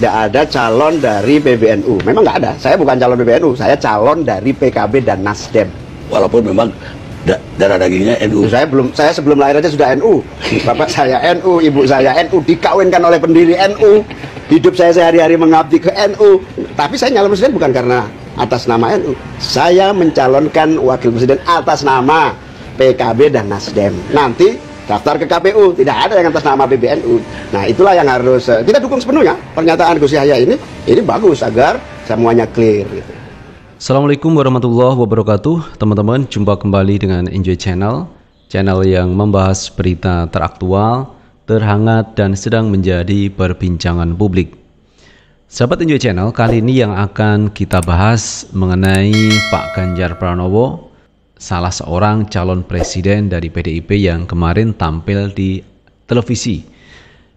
tidak ada calon dari PBNU. Memang nggak ada. Saya bukan calon PBNU, saya calon dari PKB dan Nasdem. Walaupun memang darah dagingnya NU. Saya sebelum lahir aja sudah NU. Bapak saya NU, ibu saya NU, dikawinkan oleh pendiri NU. Hidup saya sehari-hari mengabdi ke NU. Tapi saya nyalon presiden bukan karena atas nama NU. Saya mencalonkan wakil presiden atas nama PKB dan Nasdem. Nanti daftar ke KPU, tidak ada yang atas nama PBNU. Nah, itulah yang harus kita dukung sepenuhnya. Pernyataan Gus Yahya ini bagus agar semuanya clear gitu. Assalamualaikum warahmatullahi wabarakatuh. Teman-teman, jumpa kembali dengan Enjoy Channel yang membahas berita teraktual, terhangat, dan sedang menjadi perbincangan publik. Sahabat Enjoy Channel, kali ini yang akan kita bahas mengenai Pak Ganjar Pranowo, salah seorang calon presiden dari PDIP yang kemarin tampil di televisi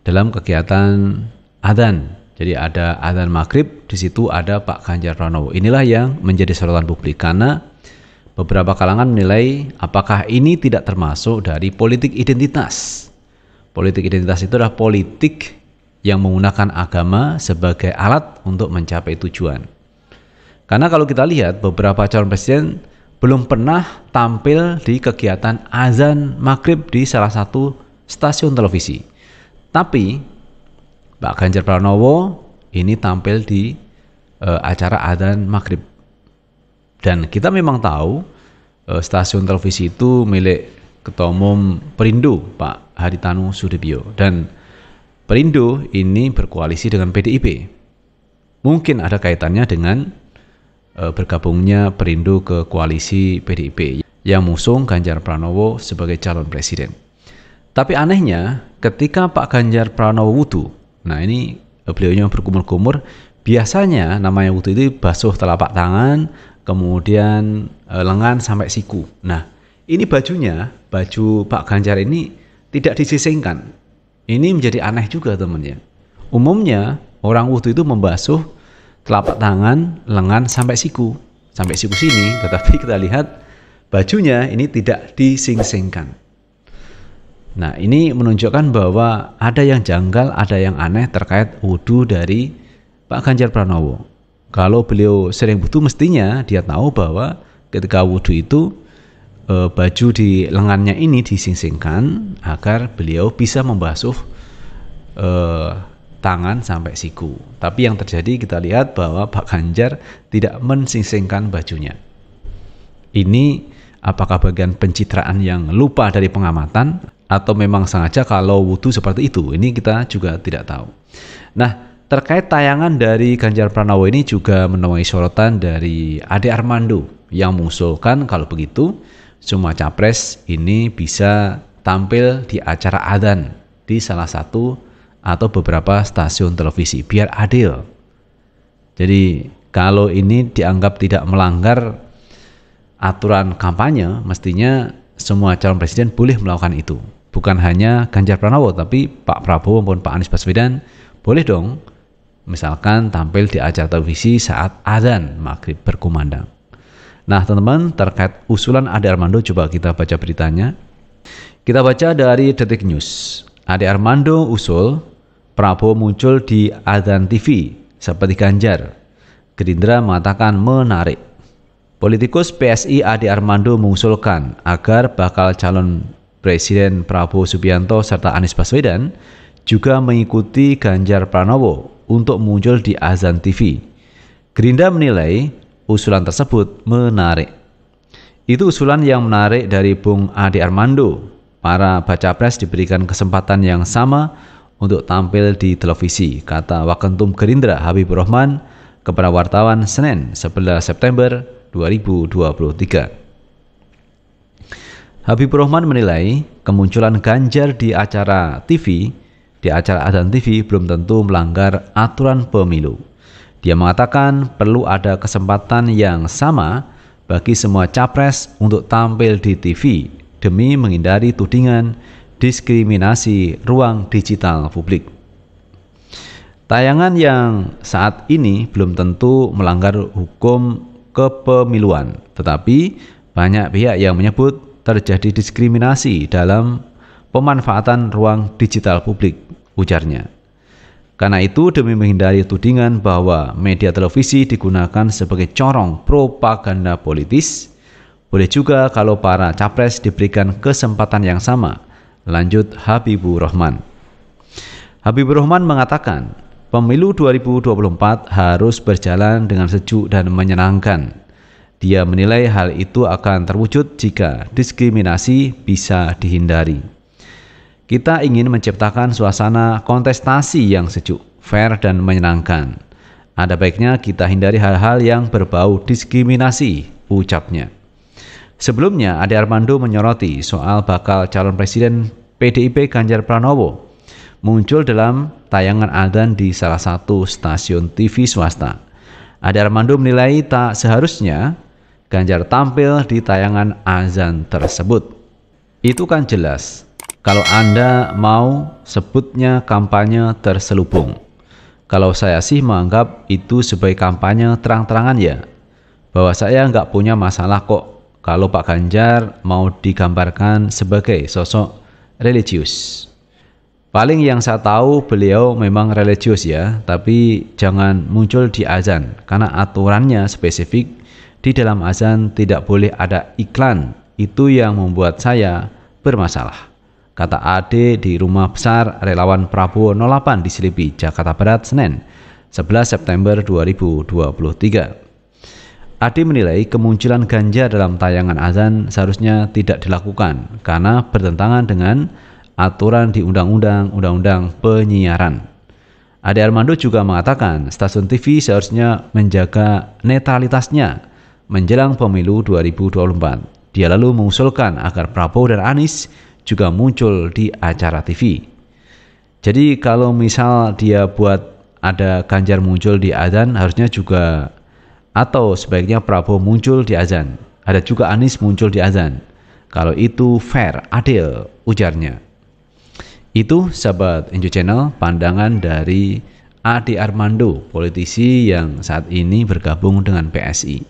dalam kegiatan adzan. Jadi ada adzan maghrib, di situ ada Pak Ganjar Pranowo. Inilah yang menjadi sorotan publik karena beberapa kalangan menilai apakah ini tidak termasuk dari politik identitas. Politik identitas itu adalah politik yang menggunakan agama sebagai alat untuk mencapai tujuan. Karena kalau kita lihat beberapa calon presiden belum pernah tampil di kegiatan azan maghrib di salah satu stasiun televisi. Tapi Pak Ganjar Pranowo ini tampil di acara adzan maghrib. Dan kita memang tahu stasiun televisi itu milik Ketua Umum Perindo, Pak Haritanu Sudibyo. Dan Perindo ini berkoalisi dengan PDIP. Mungkin ada kaitannya dengan bergabungnya Perindo ke koalisi PDIP yang mengusung Ganjar Pranowo sebagai calon presiden. Tapi anehnya ketika Pak Ganjar Pranowo wudu, nah ini beliaunya berkumur-kumur, biasanya namanya wudu itu basuh telapak tangan, kemudian lengan sampai siku. Nah ini bajunya, baju Pak Ganjar ini tidak disisingkan. Ini menjadi aneh juga teman-teman. Umumnya orang wudu itu membasuh telapak tangan, lengan sampai siku sini, tetapi kita lihat bajunya ini tidak dising-singkan. Nah, ini menunjukkan bahwa ada yang janggal, ada yang aneh terkait wudu dari Pak Ganjar Pranowo. Kalau beliau sering wudu, mestinya dia tahu bahwa ketika wudu itu baju di lengannya ini dising-singkan agar beliau bisa membasuh tangan sampai siku. Tapi yang terjadi kita lihat bahwa Pak Ganjar tidak mensing-singkan bajunya. Ini apakah bagian pencitraan yang lupa dari pengamatan atau memang sengaja kalau wudu seperti itu? Ini kita juga tidak tahu. Nah, terkait tayangan dari Ganjar Pranowo ini juga menuai sorotan dari Ade Armando yang mengusulkan kalau begitu semua capres ini bisa tampil di acara adzan di salah satu atau beberapa stasiun televisi biar adil. Jadi kalau ini dianggap tidak melanggar aturan kampanye, mestinya semua calon presiden boleh melakukan itu. Bukan hanya Ganjar Pranowo, tapi Pak Prabowo maupun Pak Anies Baswedan boleh dong misalkan tampil di acara televisi saat adzan maghrib berkumandang. Nah teman-teman, terkait usulan Ade Armando, coba kita baca beritanya. Kita baca dari Detik News. Ade Armando usul Prabowo muncul di adzan TV seperti Ganjar. Gerindra mengatakan menarik. Politikus PSI Ade Armando mengusulkan agar bakal calon Presiden Prabowo Subianto serta Anies Baswedan juga mengikuti Ganjar Pranowo untuk muncul di adzan TV. Gerindra menilai usulan tersebut menarik. Itu usulan yang menarik dari Bung Ade Armando. Para baca pres diberikan kesempatan yang sama untuk tampil di televisi, kata Waketum Gerindra Habibur Rahman kepada wartawan Senin 11 September 2023. Habibur Rahman menilai kemunculan Ganjar di acara adzan TV belum tentu melanggar aturan pemilu. Dia mengatakan perlu ada kesempatan yang sama bagi semua capres untuk tampil di TV demi menghindari tudingan diskriminasi ruang digital publik. Tayangan yang saat ini belum tentu melanggar hukum kepemiluan, tetapi banyak pihak yang menyebut terjadi diskriminasi dalam pemanfaatan ruang digital publik, ujarnya. Karena itu, demi menghindari tudingan bahwa media televisi digunakan sebagai corong propaganda politis, boleh juga kalau para capres diberikan kesempatan yang sama. Lanjut Habibur Rahman. Habibur Rahman mengatakan, pemilu 2024 harus berjalan dengan sejuk dan menyenangkan. Dia menilai hal itu akan terwujud jika diskriminasi bisa dihindari. Kita ingin menciptakan suasana kontestasi yang sejuk, fair, dan menyenangkan. Ada baiknya kita hindari hal-hal yang berbau diskriminasi, ucapnya. Sebelumnya, Ade Armando menyoroti soal bakal calon presiden PDIP Ganjar Pranowo muncul dalam tayangan adzan di salah satu stasiun TV swasta. Ade Armando menilai tak seharusnya Ganjar tampil di tayangan azan tersebut. Itu kan jelas. Kalau Anda mau sebutnya kampanye terselubung. Kalau saya sih menganggap itu sebagai kampanye terang-terangan ya. Bahwa saya nggak punya masalah kok kalau Pak Ganjar mau digambarkan sebagai sosok religius. Paling yang saya tahu beliau memang religius ya, tapi jangan muncul di azan karena aturannya spesifik di dalam azan tidak boleh ada iklan. Itu yang membuat saya bermasalah. Kata Ade di Rumah Besar Relawan Prabowo 08 di Selipi, Jakarta Barat, Senin, 11 September 2023. Ade menilai kemunculan Ganjar dalam tayangan azan seharusnya tidak dilakukan karena bertentangan dengan aturan di Undang-Undang Penyiaran. Ade Armando juga mengatakan stasiun TV seharusnya menjaga netralitasnya menjelang pemilu 2024. Dia lalu mengusulkan agar Prabowo dan Anies juga muncul di acara TV. Jadi kalau misal dia buat ada Ganjar muncul di azan, harusnya juga atau sebaiknya Prabowo muncul di azan. Ada juga Anies muncul di azan. Kalau itu fair, adil, ujarnya. Itu sahabat Enjoy Channel, pandangan dari Ade Armando, politisi yang saat ini bergabung dengan PSI.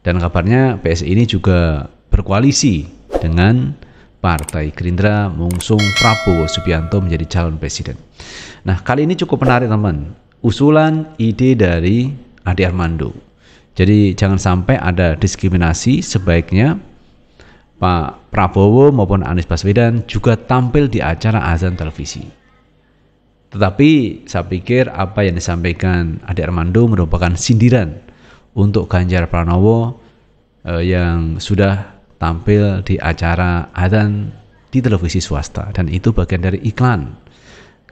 Dan kabarnya PSI ini juga berkoalisi dengan Partai Gerindra mengusung Prabowo Subianto menjadi calon presiden. Nah, kali ini cukup menarik teman. Usulan ide dari Ade Armando. Jadi jangan sampai ada diskriminasi, sebaiknya Pak Prabowo maupun Anies Baswedan juga tampil di acara azan televisi. Tetapi saya pikir apa yang disampaikan Ade Armando merupakan sindiran untuk Ganjar Pranowo yang sudah tampil di acara adzan di televisi swasta, dan itu bagian dari iklan.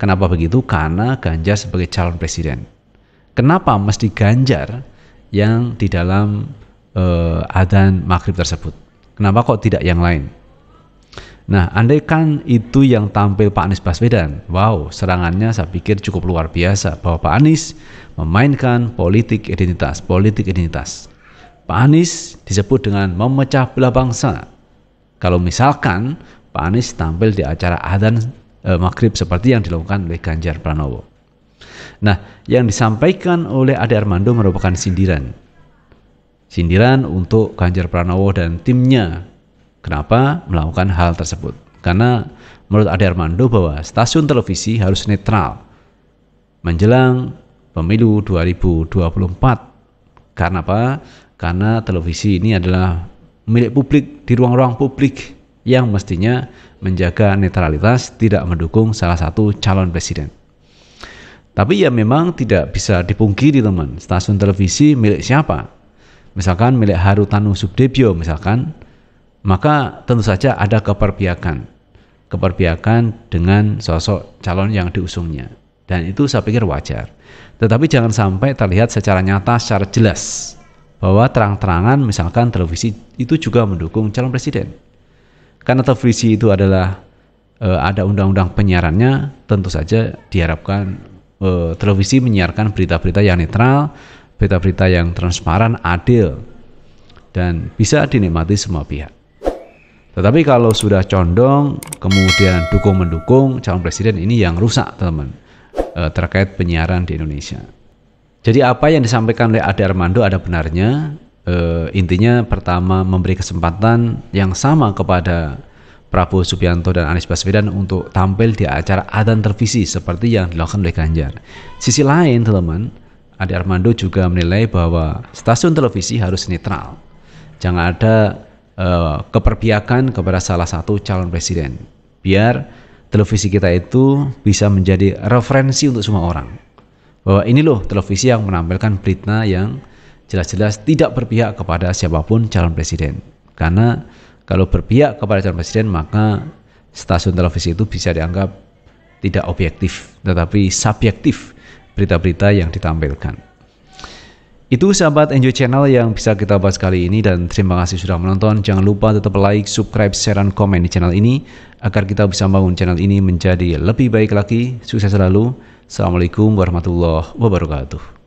Kenapa begitu? Karena Ganjar sebagai calon presiden. Kenapa mesti Ganjar yang di dalam adzan maghrib tersebut? Kenapa kok tidak yang lain? Nah, andai kan itu yang tampil Pak Anies Baswedan, wow, serangannya saya pikir cukup luar biasa, bahwa Pak Anies memainkan politik identitas. Pak Anies disebut dengan memecah belah bangsa. Kalau misalkan Pak Anies tampil di acara adzan maghrib seperti yang dilakukan oleh Ganjar Pranowo. Nah, yang disampaikan oleh Ade Armando merupakan sindiran. Sindiran untuk Ganjar Pranowo dan timnya. Kenapa melakukan hal tersebut? Karena menurut Ade Armando bahwa stasiun televisi harus netral menjelang pemilu 2024. Karena apa? Karena televisi ini adalah milik publik, di ruang-ruang publik yang mestinya menjaga netralitas, tidak mendukung salah satu calon presiden. Tapi ya memang tidak bisa dipungkiri teman, stasiun televisi milik siapa? Misalkan milik Harutanu Subdebyo misalkan, maka tentu saja ada keperpihakan dengan sosok calon yang diusungnya. Dan itu saya pikir wajar. Tetapi jangan sampai terlihat secara nyata, secara jelas bahwa terang-terangan misalkan televisi itu juga mendukung calon presiden. Karena televisi itu adalah ada undang-undang penyiarannya, tentu saja diharapkan televisi menyiarkan berita-berita yang netral, berita-berita yang transparan, adil, dan bisa dinikmati semua pihak. Tetapi kalau sudah condong, kemudian dukung-mendukung calon presiden, ini yang rusak teman terkait penyiaran di Indonesia. Jadi apa yang disampaikan oleh Ade Armando ada benarnya. Intinya pertama, memberi kesempatan yang sama kepada Prabowo Subianto dan Anies Baswedan untuk tampil di acara adzan televisi seperti yang dilakukan oleh Ganjar. Sisi lain, teman-teman, Ade Armando juga menilai bahwa stasiun televisi harus netral. Jangan ada keperpihakan kepada salah satu calon presiden. Biar televisi kita itu bisa menjadi referensi untuk semua orang. Bahwa ini loh televisi yang menampilkan berita yang jelas-jelas tidak berpihak kepada siapapun calon presiden. Karena kalau berpihak kepada calon presiden, maka stasiun televisi itu bisa dianggap tidak objektif, tetapi subjektif berita-berita yang ditampilkan. Itu sahabat Enjoy Channel yang bisa kita bahas kali ini, dan terima kasih sudah menonton. Jangan lupa tetap like, subscribe, share, dan komen di channel ini agar kita bisa membangun channel ini menjadi lebih baik lagi. Sukses selalu. Assalamualaikum warahmatullahi wabarakatuh.